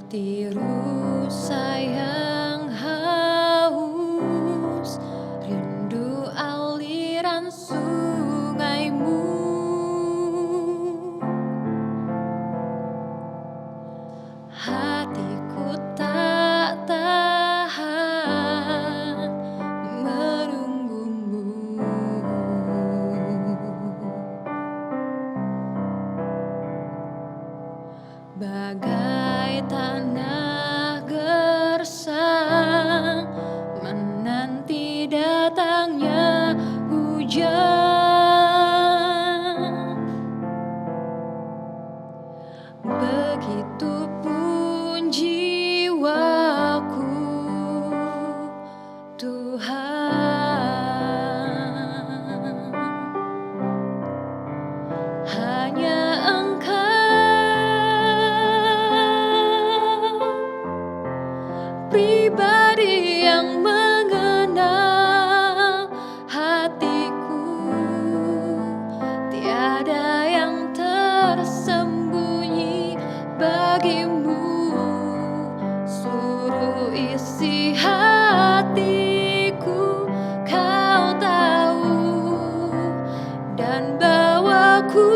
Hati rusa yang haus, rindu aliran sungaimu. Hatiku tak tahan menunggumu. Bagai tanah gersang menanti datangnya hujan, begitupun jiwaku, Tuhan. Hanya Engkau pribadi yang mengenal hatiku, tiada yang tersembunyi bagimu. Seluruh isi hatiku Kau tahu, dan bawaku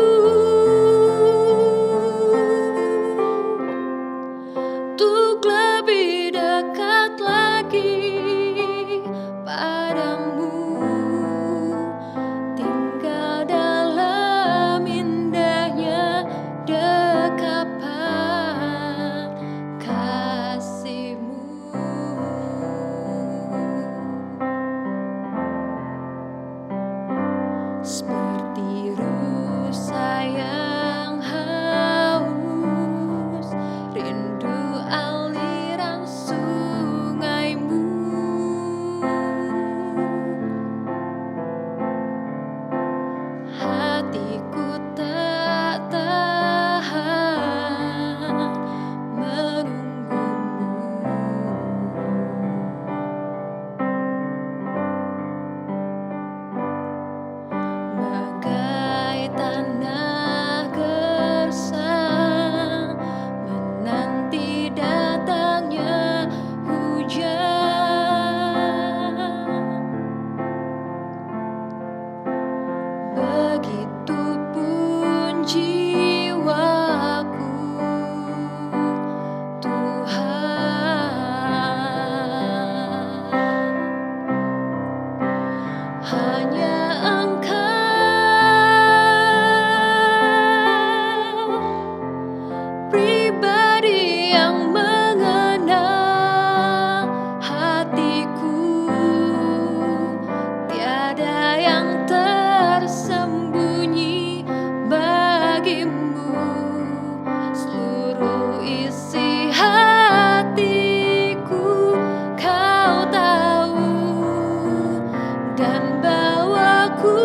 untuk lebih dekat lagi padamu, tinggal dalam indahnya dekapan kasih-Mu. Seperti rusa yang haus, rindu aliran sungaimu. Hatiku tak tahan menunggumu. Bagai tanah gersang menanti datangnya hujan, begitupun jiwaku, Tuhan. Hanya Engkau pribadi yang mengenal hatiku, tiada yang tersembunyi bagimu. Seluruh isi hatiku Kau tahu, dan bawaku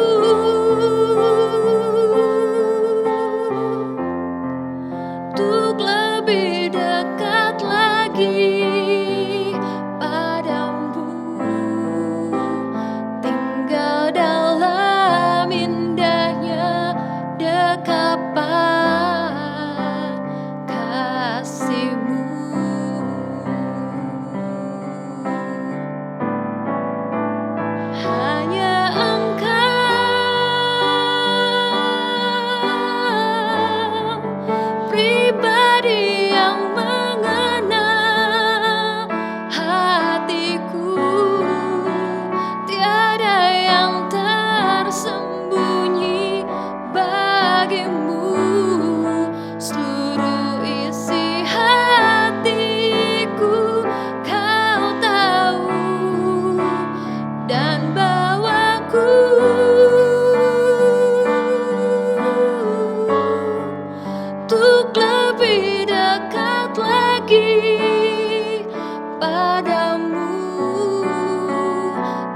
untuk lebih dekat lagi padamu, tinggal dalam indahnya dekapan kasih-Mu. Hanya Engkau pribadi yang mengenal hatiku, tiada yang tersembunyi bagimu. Seluruh isi hatiku Kau tahu, dan bawaku untuk lebih dekat lagi padamu,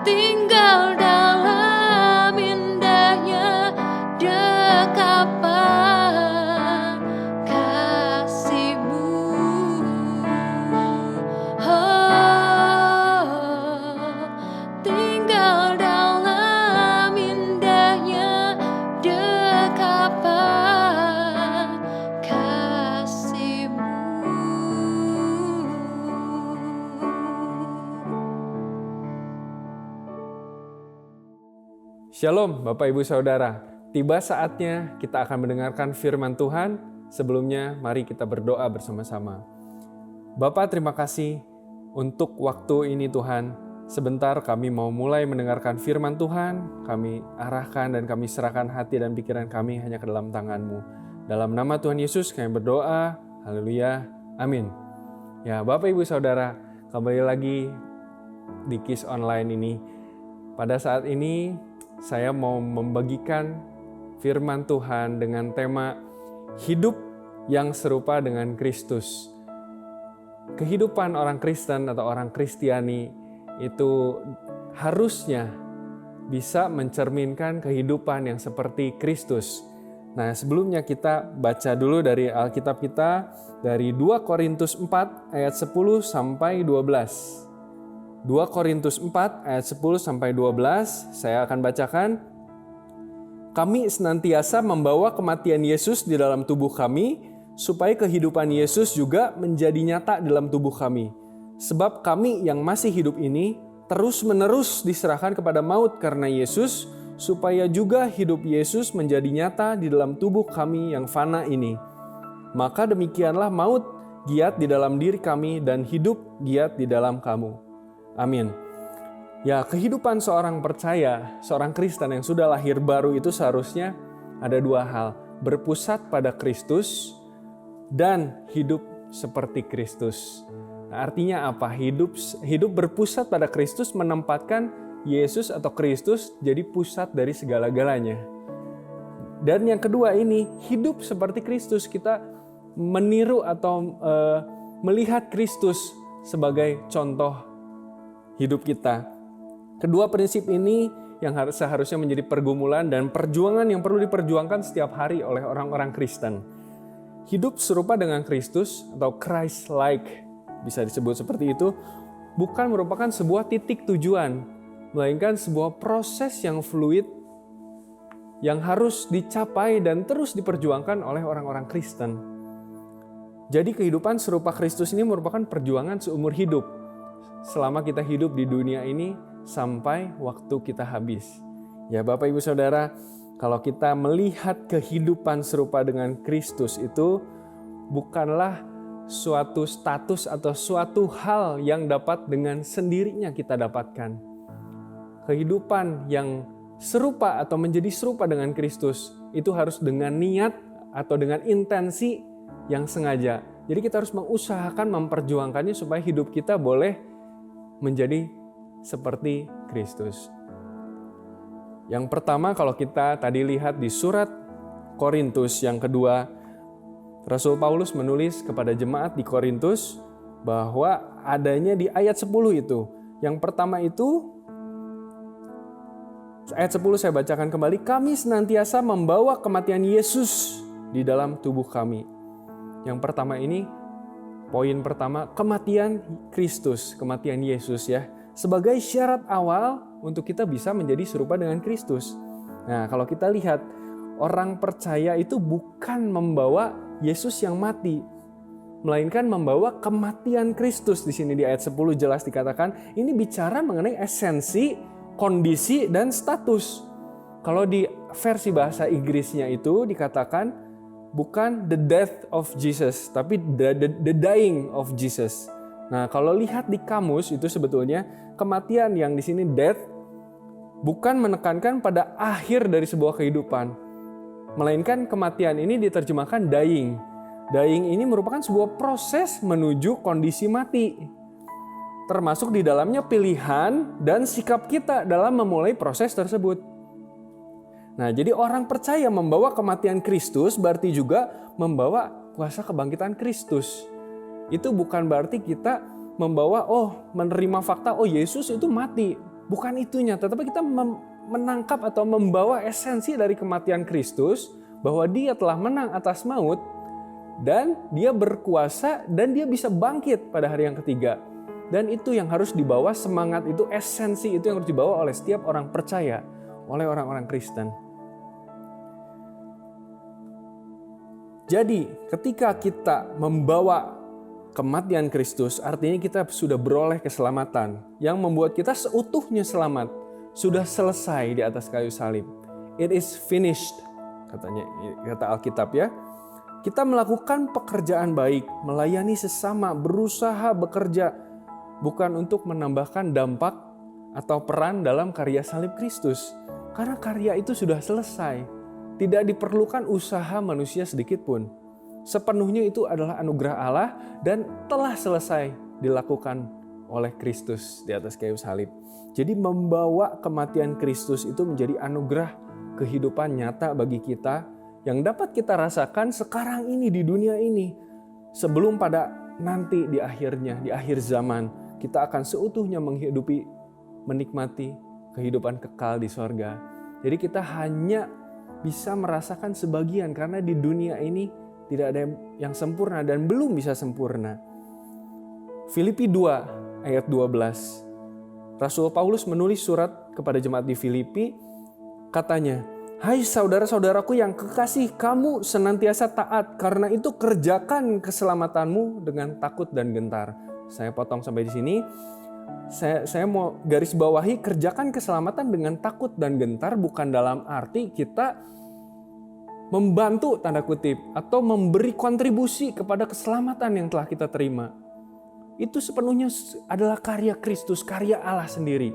tinggal dalam indahnya dekapan kasih-Mu. Oh, tinggal dalam indahnya dekapan kasih. Shalom Bapak Ibu Saudara, tiba saatnya kita akan mendengarkan firman Tuhan. Sebelumnya mari kita berdoa bersama-sama. Bapa, terima kasih untuk waktu ini Tuhan. Sebentar kami mau mulai mendengarkan firman Tuhan. Kami arahkan dan kami serahkan hati dan pikiran kami hanya ke dalam tangan-Mu. Dalam nama Tuhan Yesus kami berdoa, haleluya, amin. Ya Bapak Ibu Saudara, kembali lagi di KIS Online ini. Pada saat ini saya mau membagikan firman Tuhan dengan tema hidup yang serupa dengan Kristus. Kehidupan orang Kristen atau orang Kristiani itu harusnya bisa mencerminkan kehidupan yang seperti Kristus. Nah, sebelumnya kita baca dulu dari Alkitab kita dari 2 Korintus 4 ayat 10 sampai 12. 2 Korintus 4 ayat 10 sampai 12, saya akan bacakan. Kami senantiasa membawa kematian Yesus di dalam tubuh kami, supaya kehidupan Yesus juga menjadi nyata dalam tubuh kami. Sebab kami yang masih hidup ini terus-menerus diserahkan kepada maut karena Yesus, supaya juga hidup Yesus menjadi nyata di dalam tubuh kami yang fana ini. Maka demikianlah maut giat di dalam diri kami dan hidup giat di dalam kamu. Amin. Ya, kehidupan seorang percaya, seorang Kristen yang sudah lahir baru itu seharusnya ada dua hal. Berpusat pada Kristus dan hidup seperti Kristus. Nah, artinya apa? Hidup berpusat pada Kristus menempatkan Yesus atau Kristus jadi pusat dari segala-galanya. Dan yang kedua ini, hidup seperti Kristus. Kita meniru atau melihat Kristus sebagai contoh hidup kita. Kedua prinsip ini yang seharusnya menjadi pergumulan dan perjuangan yang perlu diperjuangkan setiap hari oleh orang-orang Kristen. Hidup serupa dengan Kristus atau Christ-like, bisa disebut seperti itu, bukan merupakan sebuah titik tujuan, melainkan sebuah proses yang fluid yang harus dicapai dan terus diperjuangkan oleh orang-orang Kristen. Jadi kehidupan serupa Kristus ini merupakan perjuangan seumur hidup. Selama kita hidup di dunia ini sampai waktu kita habis. Ya Bapak Ibu Saudara, kalau kita melihat kehidupan serupa dengan Kristus itu bukanlah suatu status atau suatu hal yang dapat dengan sendirinya kita dapatkan. Kehidupan yang serupa atau menjadi serupa dengan Kristus itu harus dengan niat atau dengan intensi yang sengaja. Jadi kita harus mengusahakan memperjuangkannya supaya hidup kita boleh menjadi seperti Kristus. Yang pertama, kalau kita tadi lihat di surat Korintus yang kedua, Rasul Paulus menulis kepada jemaat di Korintus bahwa adanya di ayat 10 itu. Yang pertama itu, ayat 10 saya bacakan kembali, kami senantiasa membawa kematian Yesus di dalam tubuh kami. Yang pertama ini, poin pertama, kematian Kristus, kematian Yesus ya, sebagai syarat awal untuk kita bisa menjadi serupa dengan Kristus. Nah, kalau kita lihat, orang percaya itu bukan membawa Yesus yang mati, melainkan membawa kematian Kristus. Di sini di ayat 10 jelas dikatakan, ini bicara mengenai esensi, kondisi, dan status. Kalau di versi bahasa Inggrisnya itu dikatakan, bukan the death of Jesus, tapi the dying of Jesus. Nah, kalau lihat di kamus itu sebetulnya kematian yang di sini death bukan menekankan pada akhir dari sebuah kehidupan, melainkan kematian ini diterjemahkan dying. Dying ini merupakan sebuah proses menuju kondisi mati, termasuk di dalamnya pilihan dan sikap kita dalam memulai proses tersebut. Nah, jadi orang percaya membawa kematian Kristus berarti juga membawa kuasa kebangkitan Kristus. Itu bukan berarti kita membawa, menerima fakta, Yesus itu mati. Bukan itunya, tetapi kita menangkap atau membawa esensi dari kematian Kristus, bahwa dia telah menang atas maut, dan dia berkuasa, dan dia bisa bangkit pada hari yang ketiga. Dan itu yang harus dibawa, semangat itu, esensi itu yang harus dibawa oleh setiap orang percaya, oleh orang-orang Kristen. Jadi ketika kita membawa kematian Kristus, artinya kita sudah beroleh keselamatan yang membuat kita seutuhnya selamat. sudah selesai di atas kayu salib. It is finished, kata Alkitab ya. Kita melakukan pekerjaan baik, melayani sesama, berusaha bekerja, bukan untuk menambahkan dampak atau peran dalam karya salib Kristus. Karena karya itu sudah selesai. Tidak diperlukan usaha manusia sedikit pun. Sepenuhnya itu adalah anugerah Allah dan telah selesai dilakukan oleh Kristus di atas kayu salib. Jadi membawa kematian Kristus itu menjadi anugerah kehidupan nyata bagi kita yang dapat kita rasakan sekarang ini di dunia ini. Sebelum pada nanti di akhirnya, di akhir zaman, kita akan seutuhnya menikmati kehidupan kekal di sorga. Jadi kita hanya bisa merasakan sebagian karena di dunia ini tidak ada yang sempurna dan belum bisa sempurna. Filipi 2 ayat 12. Rasul Paulus menulis surat kepada jemaat di Filipi, katanya, "Hai saudara-saudaraku yang kekasih, kamu senantiasa taat, karena itu kerjakan keselamatanmu dengan takut dan gentar." Saya potong sampai di sini. Saya mau garis bawahi, kerjakan keselamatan dengan takut dan gentar bukan dalam arti kita membantu tanda kutip atau memberi kontribusi kepada keselamatan yang telah kita terima. Itu sepenuhnya adalah karya Kristus, karya Allah sendiri.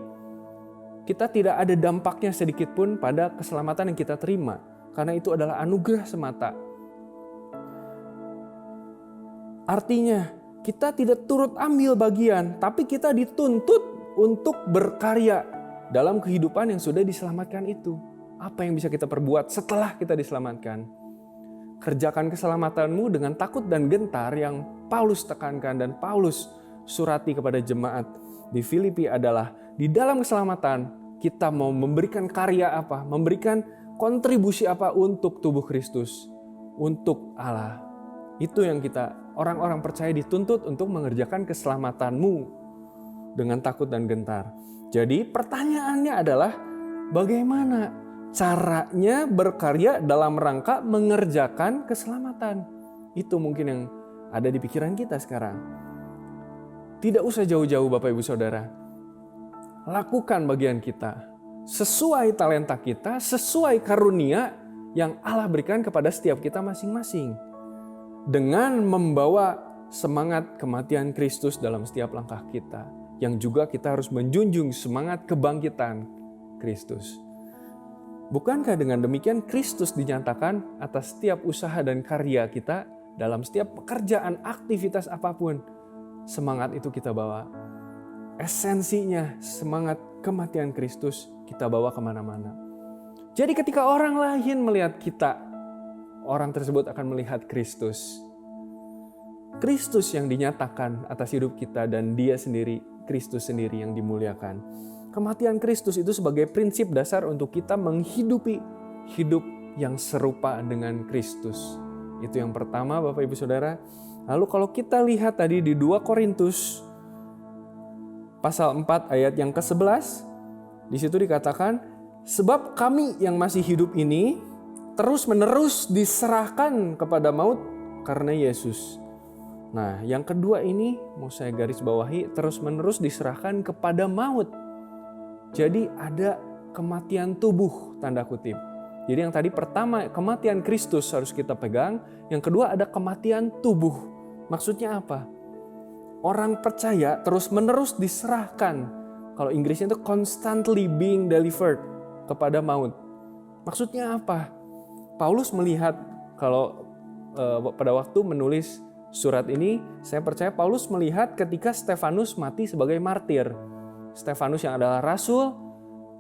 Kita tidak ada dampaknya sedikit pun pada keselamatan yang kita terima. Karena itu adalah anugerah semata. Artinya, kita tidak turut ambil bagian, tapi kita dituntut untuk berkarya dalam kehidupan yang sudah diselamatkan itu. Apa yang bisa kita perbuat setelah kita diselamatkan? Kerjakan keselamatanmu dengan takut dan gentar yang Paulus tekankan dan Paulus surati kepada jemaat di Filipi adalah di dalam keselamatan kita mau memberikan karya apa, memberikan kontribusi apa untuk tubuh Kristus, untuk Allah. Itu yang kita, orang-orang percaya dituntut untuk mengerjakan keselamatanmu dengan takut dan gentar. Jadi pertanyaannya adalah bagaimana caranya berkarya dalam rangka mengerjakan keselamatan? Itu mungkin yang ada di pikiran kita sekarang. Tidak usah jauh-jauh Bapak Ibu Saudara. Lakukan bagian kita sesuai talenta kita, sesuai karunia yang Allah berikan kepada setiap kita masing-masing. Dengan membawa semangat kematian Kristus dalam setiap langkah kita, yang juga kita harus menjunjung semangat kebangkitan Kristus. Bukankah dengan demikian Kristus dinyatakan atas setiap usaha dan karya kita dalam setiap pekerjaan, aktivitas apapun, semangat itu kita bawa. Esensinya semangat kematian Kristus kita bawa kemana-mana. Jadi ketika orang lain melihat kita, orang tersebut akan melihat Kristus. Kristus yang dinyatakan atas hidup kita dan Dia sendiri, Kristus sendiri yang dimuliakan. Kematian Kristus itu sebagai prinsip dasar untuk kita menghidupi hidup yang serupa dengan Kristus. Itu yang pertama Bapak Ibu Saudara. Lalu kalau kita lihat tadi di 2 Korintus pasal 4 ayat yang ke-11, di situ dikatakan, sebab kami yang masih hidup ini terus-menerus diserahkan kepada maut karena Yesus. Nah, yang kedua ini mau saya garis bawahi, terus-menerus diserahkan kepada maut. Jadi ada kematian tubuh, tanda kutip. Jadi yang tadi pertama kematian Kristus harus kita pegang, yang kedua ada kematian tubuh. Maksudnya apa? Orang percaya terus-menerus diserahkan. Kalau Inggrisnya itu constantly being delivered kepada maut. Maksudnya apa? Paulus melihat kalau pada waktu menulis surat ini, saya percaya Paulus melihat ketika Stefanus mati sebagai martir. Stefanus yang adalah rasul,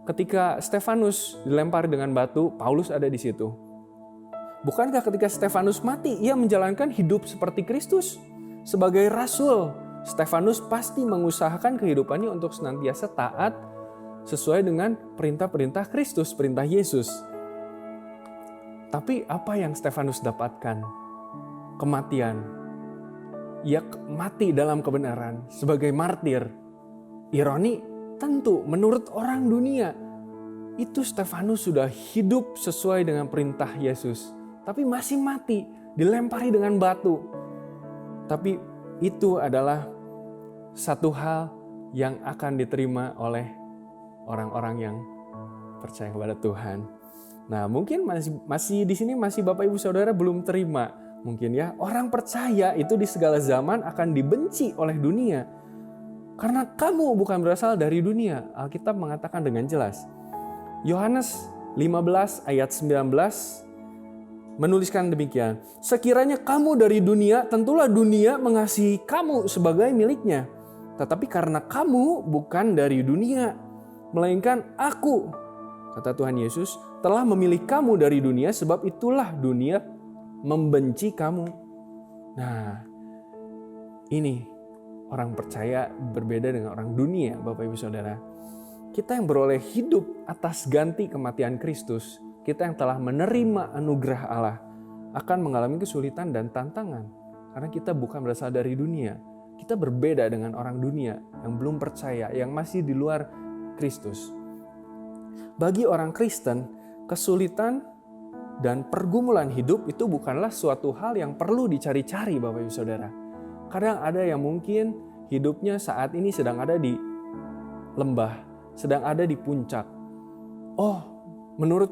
ketika Stefanus dilempar dengan batu, Paulus ada di situ. Bukankah ketika Stefanus mati, ia menjalankan hidup seperti Kristus? Sebagai rasul, Stefanus pasti mengusahakan kehidupannya untuk senantiasa taat sesuai dengan perintah-perintah Kristus, perintah Yesus. Tapi apa yang Stefanus dapatkan? Kematian. Ia mati dalam kebenaran sebagai martir. Ironi, tentu menurut orang dunia, itu Stefanus sudah hidup sesuai dengan perintah Yesus. Tapi masih mati, dilempari dengan batu. Tapi itu adalah satu hal yang akan diterima oleh orang-orang yang percaya kepada Tuhan. Nah, mungkin masih di sini masih Bapak Ibu Saudara belum terima. Mungkin ya, orang percaya itu di segala zaman akan dibenci oleh dunia. Karena kamu bukan berasal dari dunia. Alkitab mengatakan dengan jelas. Yohanes 15 ayat 19 menuliskan demikian. Sekiranya kamu dari dunia, tentulah dunia mengasihi kamu sebagai miliknya. Tetapi karena kamu bukan dari dunia, melainkan aku, kata Tuhan Yesus, telah memilih kamu dari dunia, sebab itulah dunia membenci kamu. Nah, ini orang percaya berbeda dengan orang dunia, Bapak Ibu Saudara. Kita yang beroleh hidup atas ganti kematian Kristus, kita yang telah menerima anugerah Allah, akan mengalami kesulitan dan tantangan. Karena kita bukan berasal dari dunia. Kita berbeda dengan orang dunia yang belum percaya, yang masih di luar Kristus. Bagi orang Kristen, kesulitan dan pergumulan hidup itu bukanlah suatu hal yang perlu dicari-cari, Bapak Ibu Saudara. Kadang ada yang mungkin hidupnya saat ini sedang ada di lembah, sedang ada di puncak. Oh, menurut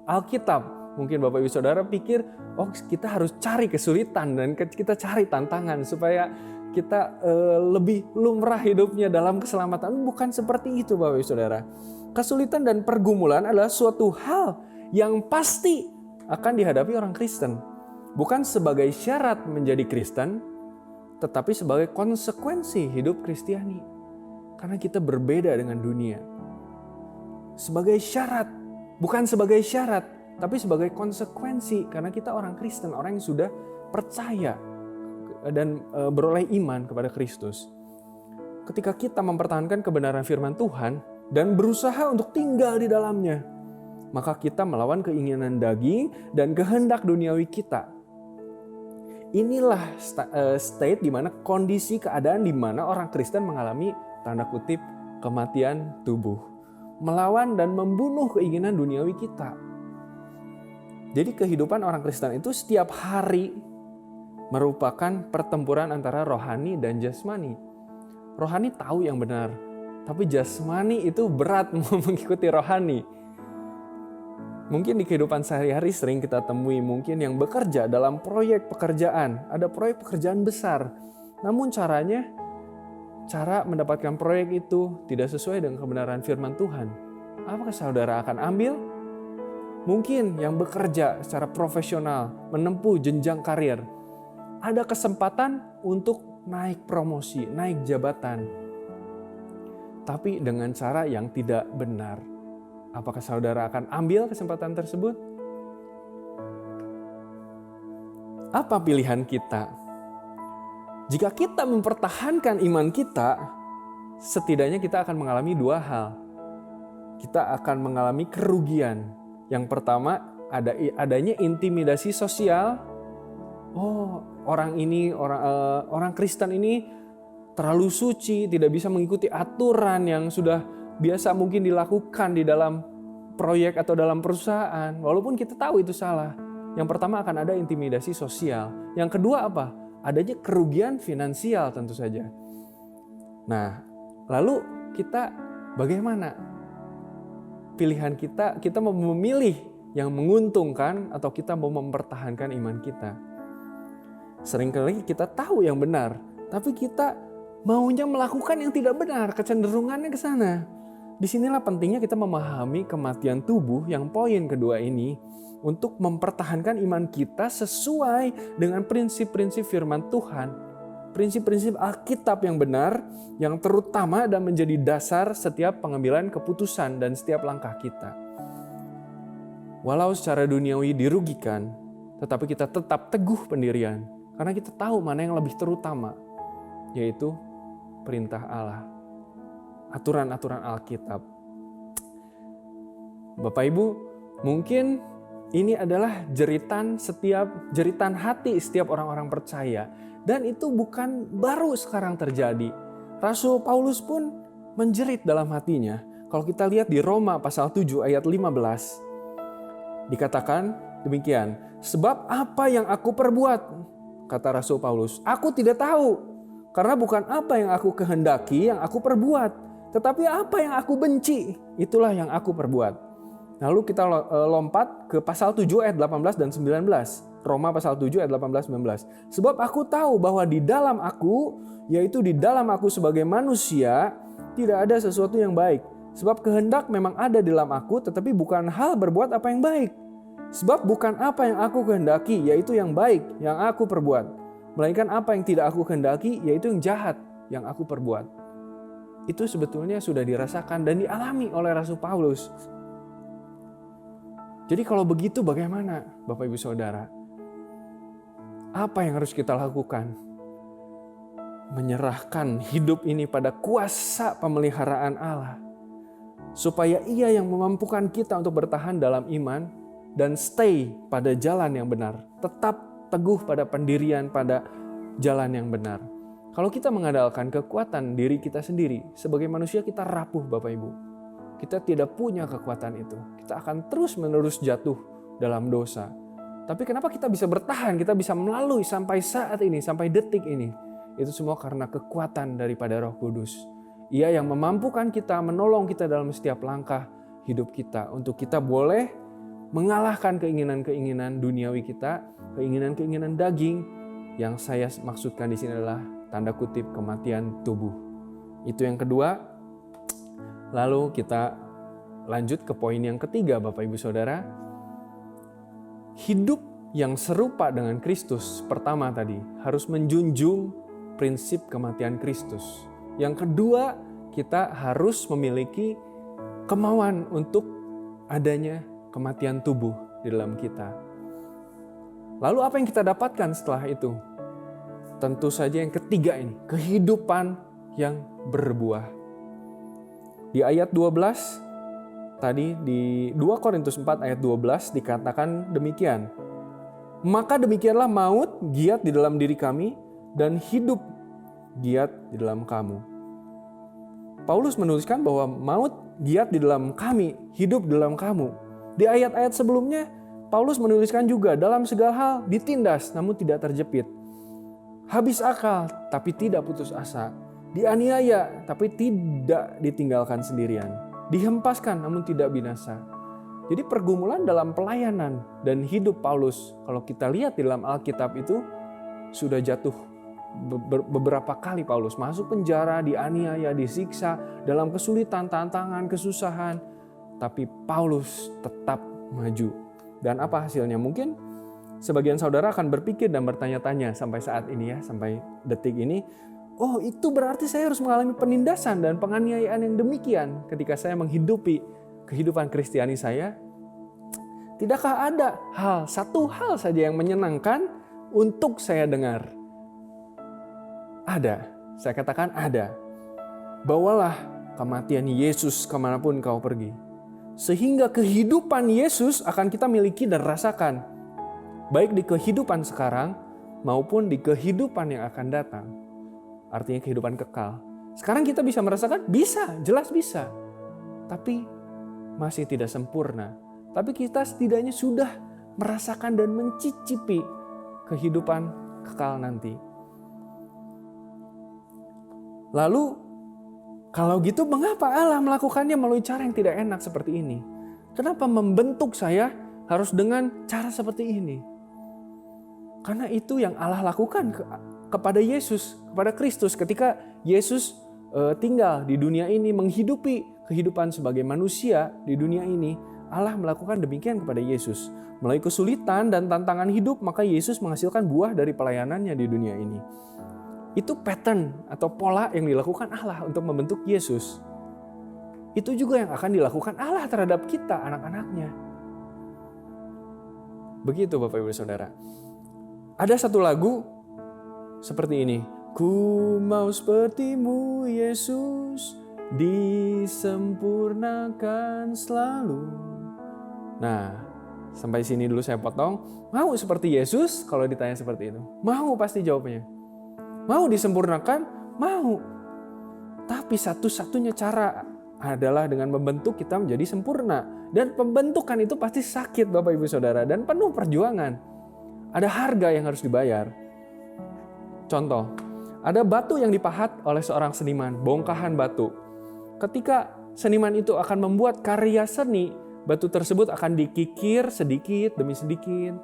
Alkitab, mungkin Bapak Ibu Saudara pikir, oh kita harus cari kesulitan dan kita cari tantangan supaya kita lebih lumrah hidupnya dalam keselamatan. Bukan seperti itu, Bapak Ibu Saudara. Kesulitan dan pergumulan adalah suatu hal yang pasti akan dihadapi orang Kristen. Bukan sebagai syarat menjadi Kristen, tetapi sebagai konsekuensi hidup Kristiani. Karena kita berbeda dengan dunia. Sebagai syarat, bukan sebagai syarat, tapi sebagai konsekuensi. Karena kita orang Kristen, orang yang sudah percaya dan beroleh iman kepada Kristus. Ketika kita mempertahankan kebenaran firman Tuhan dan berusaha untuk tinggal di dalamnya, maka kita melawan keinginan daging dan kehendak duniawi kita. Inilah state di mana kondisi keadaan di mana orang Kristen mengalami tanda kutip kematian tubuh, melawan dan membunuh keinginan duniawi kita. Jadi kehidupan orang Kristen itu setiap hari merupakan pertempuran antara rohani dan jasmani. Rohani tahu yang benar, tapi jasmani itu berat mengikuti rohani. Mungkin di kehidupan sehari-hari sering kita temui mungkin yang bekerja dalam proyek pekerjaan. Ada proyek pekerjaan besar. Namun cara mendapatkan proyek itu tidak sesuai dengan kebenaran firman Tuhan. Apakah saudara akan ambil? Mungkin yang bekerja secara profesional, menempuh jenjang karir. Ada kesempatan untuk naik promosi, naik jabatan. Tapi dengan cara yang tidak benar. Apakah saudara akan ambil kesempatan tersebut? Apa pilihan kita? Jika kita mempertahankan iman kita, setidaknya kita akan mengalami dua hal. Kita akan mengalami kerugian. Yang pertama, adanya intimidasi sosial. Oh, orang Kristen ini terlalu suci, tidak bisa mengikuti aturan yang sudah biasa mungkin dilakukan di dalam proyek atau dalam perusahaan. Walaupun kita tahu itu salah. Yang pertama akan ada intimidasi sosial. Yang kedua apa? Adanya kerugian finansial tentu saja. Nah, lalu kita bagaimana? Pilihan kita mau memilih yang menguntungkan atau kita mau mempertahankan iman kita. Seringkali kita tahu yang benar, tapi kita maunya melakukan yang tidak benar, kecenderungannya ke sana. Disinilah pentingnya kita memahami kematian tubuh yang poin kedua ini untuk mempertahankan iman kita sesuai dengan prinsip-prinsip firman Tuhan. Prinsip-prinsip Alkitab yang benar, yang terutama dan menjadi dasar setiap pengambilan keputusan dan setiap langkah kita. Walau secara duniawi dirugikan, tetapi kita tetap teguh pendirian. Karena kita tahu mana yang lebih terutama, yaitu perintah Allah. Aturan-aturan Alkitab. Bapak Ibu, mungkin ini adalah jeritan hati setiap orang-orang percaya. Dan itu bukan baru sekarang terjadi. Rasul Paulus pun menjerit dalam hatinya. Kalau kita lihat di Roma pasal 7 ayat 15. Dikatakan demikian. Sebab apa yang aku perbuat, kata Rasul Paulus, aku tidak tahu. Karena bukan apa yang aku kehendaki yang aku perbuat, Tetapi apa yang aku benci, itulah yang aku perbuat. Lalu kita lompat ke pasal 7 ayat 18 dan 19. Roma pasal 7 ayat 18-19. Sebab aku tahu bahwa di dalam aku, yaitu di dalam aku sebagai manusia, tidak ada sesuatu yang baik. Sebab kehendak memang ada di dalam aku, tetapi bukan hal berbuat apa yang baik. Sebab bukan apa yang aku kehendaki, yaitu yang baik, yang aku perbuat. Melainkan apa yang tidak aku kehendaki, yaitu yang jahat, yang aku perbuat. Itu sebetulnya sudah dirasakan dan dialami oleh Rasul Paulus. Jadi kalau begitu bagaimana Bapak Ibu Saudara? Apa yang harus kita lakukan? Menyerahkan hidup ini pada kuasa pemeliharaan Allah. Supaya Ia yang memampukan kita untuk bertahan dalam iman dan stay pada jalan yang benar. Tetap teguh pada pendirian pada jalan yang benar. Kalau kita mengandalkan kekuatan diri kita sendiri, sebagai manusia kita rapuh Bapak Ibu. Kita tidak punya kekuatan itu. Kita akan terus-menerus jatuh dalam dosa. Tapi kenapa kita bisa bertahan, kita bisa melalui sampai saat ini, sampai detik ini? Itu semua karena kekuatan daripada Roh Kudus. Ia yang memampukan kita, menolong kita dalam setiap langkah hidup kita. Untuk kita boleh mengalahkan keinginan-keinginan duniawi kita, keinginan-keinginan daging. Yang saya maksudkan di sini adalah tanda kutip kematian tubuh. Itu yang kedua. Lalu kita lanjut ke poin yang ketiga Bapak Ibu Saudara. Hidup yang serupa dengan Kristus pertama tadi harus menjunjung prinsip kematian Kristus. Yang kedua, kita harus memiliki kemauan untuk adanya kematian tubuh di dalam kita. Lalu apa yang kita dapatkan setelah itu? Tentu saja yang ketiga ini, kehidupan yang berbuah. Di ayat 12, tadi di 2 Korintus 4 ayat 12 dikatakan demikian. Maka demikianlah maut giat di dalam diri kami dan hidup giat di dalam kamu. Paulus menuliskan bahwa maut giat di dalam kami, hidup di dalam kamu. Di ayat-ayat sebelumnya, Paulus menuliskan juga dalam segala hal ditindas namun tidak terjepit. Habis akal tapi tidak putus asa. Dianiaya tapi tidak ditinggalkan sendirian. Dihempaskan namun tidak binasa. Jadi pergumulan dalam pelayanan dan hidup Paulus, kalau kita lihat di dalam Alkitab itu sudah jatuh beberapa kali Paulus masuk penjara, dianiaya, disiksa, dalam kesulitan, tantangan, kesusahan. Tapi Paulus tetap maju. Dan apa hasilnya? Mungkin sebagian saudara akan berpikir dan bertanya-tanya sampai saat ini ya, sampai detik ini. Oh, itu berarti saya harus mengalami penindasan dan penganiayaan yang demikian ketika saya menghidupi kehidupan Kristiani saya. Tidakkah ada satu hal saja yang menyenangkan untuk saya dengar? Ada, saya katakan ada. Bawalah kematian Yesus kemanapun kau pergi. Sehingga kehidupan Yesus akan kita miliki dan rasakan. Baik di kehidupan sekarang maupun di kehidupan yang akan datang. Artinya kehidupan kekal. Sekarang kita bisa merasakan? Bisa, jelas bisa. Tapi masih tidak sempurna. Tapi kita setidaknya sudah merasakan dan mencicipi kehidupan kekal nanti. Lalu, kalau gitu mengapa Allah melakukannya melalui cara yang tidak enak seperti ini? Kenapa membentuk saya harus dengan cara seperti ini? Karena itu yang Allah lakukan kepada Yesus, kepada Kristus. Ketika Yesus tinggal di dunia ini, menghidupi kehidupan sebagai manusia di dunia ini, Allah melakukan demikian kepada Yesus. Melalui kesulitan dan tantangan hidup, maka Yesus menghasilkan buah dari pelayanannya di dunia ini. Itu pattern atau pola yang dilakukan Allah untuk membentuk Yesus. Itu juga yang akan dilakukan Allah terhadap kita, anak-anaknya. Begitu Bapak Ibu Saudara. Ada satu lagu seperti ini. Ku mau sepertimu Yesus, disempurnakan selalu. Nah, sampai sini dulu saya potong. Mau seperti Yesus? Kalau ditanya seperti itu, mau pasti jawabnya. Mau disempurnakan? Mau. Tapi satu-satunya cara adalah dengan membentuk kita menjadi sempurna. Dan pembentukan itu pasti sakit Bapak Ibu Saudara dan penuh perjuangan. Ada harga yang harus dibayar. Contoh, ada batu yang dipahat oleh seorang seniman, bongkahan batu. ketika seniman itu akan membuat karya seni, batu tersebut akan dikikir sedikit demi sedikit.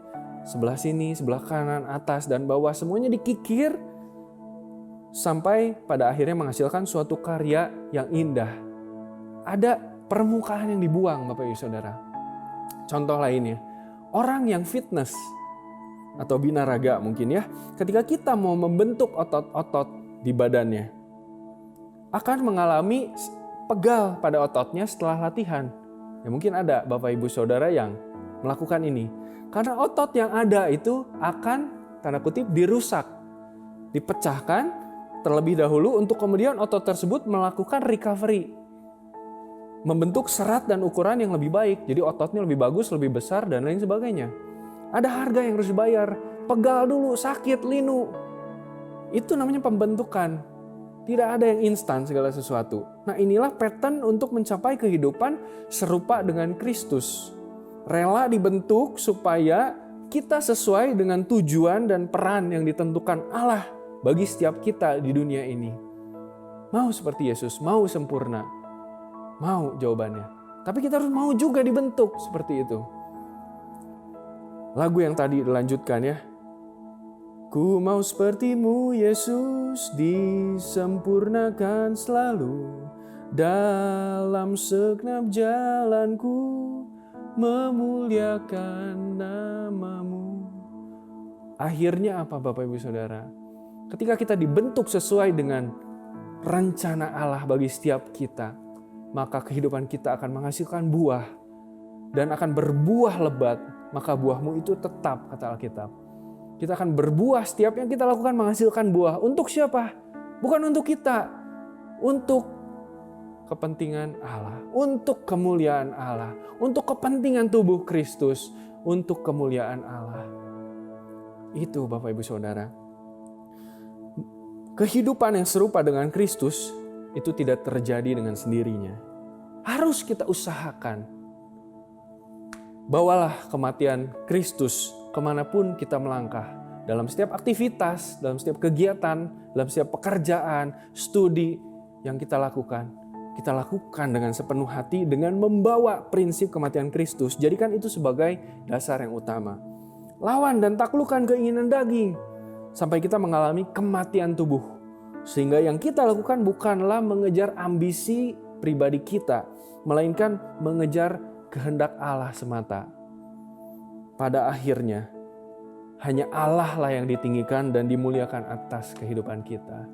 Sebelah sini, sebelah kanan, atas, dan bawah, semuanya dikikir sampai pada akhirnya menghasilkan suatu karya yang indah. Ada permukaan yang dibuang, Bapak Ibu Saudara. Contoh lainnya, orang yang fitness atau binaraga mungkin ya, ketika kita mau membentuk otot-otot di badannya, akan mengalami pegal pada ototnya setelah latihan. Ya mungkin ada Bapak Ibu Saudara yang melakukan ini. Karena otot yang ada itu akan, tanda kutip, dirusak, dipecahkan terlebih dahulu untuk kemudian otot tersebut melakukan recovery. Membentuk serat dan ukuran yang lebih baik. Jadi ototnya lebih bagus, lebih besar, dan lain sebagainya. Ada harga yang harus dibayar. Pegal dulu, sakit, linu. Itu namanya pembentukan. Tidak ada yang instan segala sesuatu. Nah, inilah pattern untuk mencapai kehidupan serupa dengan Kristus. Rela dibentuk supaya kita sesuai dengan tujuan dan peran yang ditentukan Allah bagi setiap kita di dunia ini. Mau seperti Yesus, mau sempurna. Mau jawabannya. Tapi kita harus mau juga dibentuk seperti itu. Lagu yang tadi dilanjutkan ya. Ku mau sepertimu Yesus, disempurnakan selalu. Dalam segenap jalanku, memuliakan namamu. Akhirnya apa Bapak Ibu Saudara? Ketika kita dibentuk sesuai dengan rencana Allah bagi setiap kita, maka kehidupan kita akan menghasilkan buah dan akan berbuah lebat. Maka buahmu itu tetap, kata Alkitab. Kita akan berbuah, setiap yang kita lakukan menghasilkan buah. Untuk siapa? Bukan untuk kita. Untuk kepentingan Allah. Untuk kemuliaan Allah. Untuk kepentingan tubuh Kristus. Untuk kemuliaan Allah. Itu Bapak Ibu Saudara. Kehidupan yang serupa dengan Kristus itu tidak terjadi dengan sendirinya. Harus kita usahakan. Bawalah kematian Kristus kemanapun kita melangkah. Dalam setiap aktivitas, dalam setiap kegiatan, dalam setiap pekerjaan, studi yang kita lakukan. Kita lakukan dengan sepenuh hati dengan membawa prinsip kematian Kristus. Jadikan itu sebagai dasar yang utama. Lawan dan taklukkan keinginan daging. Sampai kita mengalami kematian tubuh. Sehingga yang kita lakukan bukanlah mengejar ambisi pribadi kita. Melainkan mengejar kehendak Allah semata. Pada akhirnya, hanya Allah lah yang ditinggikan dan dimuliakan atas kehidupan kita.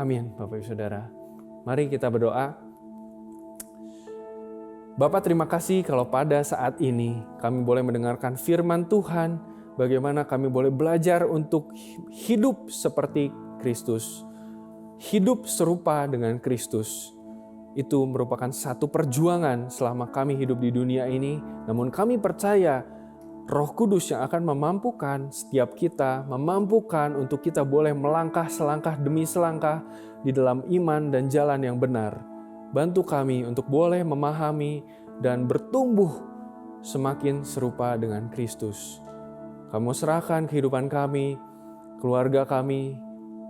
Amin, Bapak Ibu Saudara. Mari kita berdoa. Bapak, terima kasih kalau pada saat ini kami boleh mendengarkan firman Tuhan. Bagaimana kami boleh belajar untuk hidup seperti Kristus. Hidup serupa dengan Kristus. Itu merupakan satu perjuangan selama kami hidup di dunia ini. Namun kami percaya Roh Kudus yang akan memampukan setiap kita, memampukan untuk kita boleh melangkah selangkah demi selangkah di dalam iman dan jalan yang benar. Bantu kami untuk boleh memahami dan bertumbuh semakin serupa dengan Kristus. Kamu serahkan kehidupan kami, keluarga kami,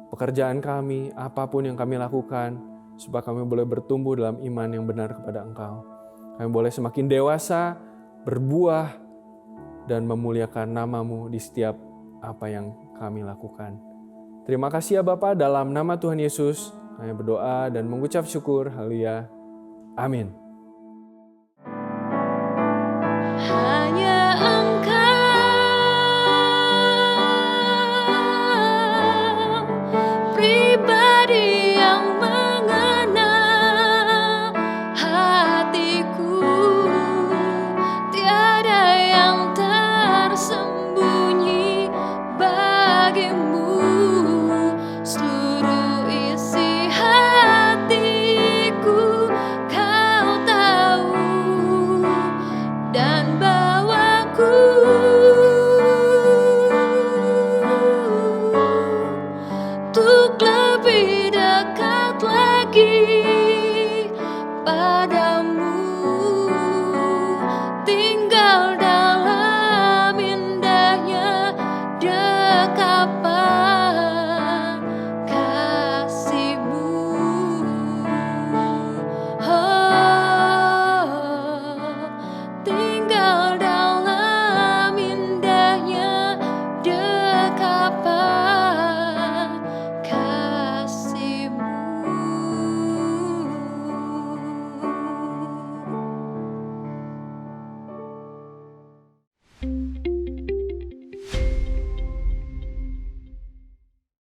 pekerjaan kami, apapun yang kami lakukan, supaya kami boleh bertumbuh dalam iman yang benar kepada Engkau. Kami boleh semakin dewasa, berbuah, dan memuliakan nama-Mu di setiap apa yang kami lakukan. Terima kasih ya Bapa, dalam nama Tuhan Yesus, kami berdoa dan mengucap syukur. Haleluya. Amin.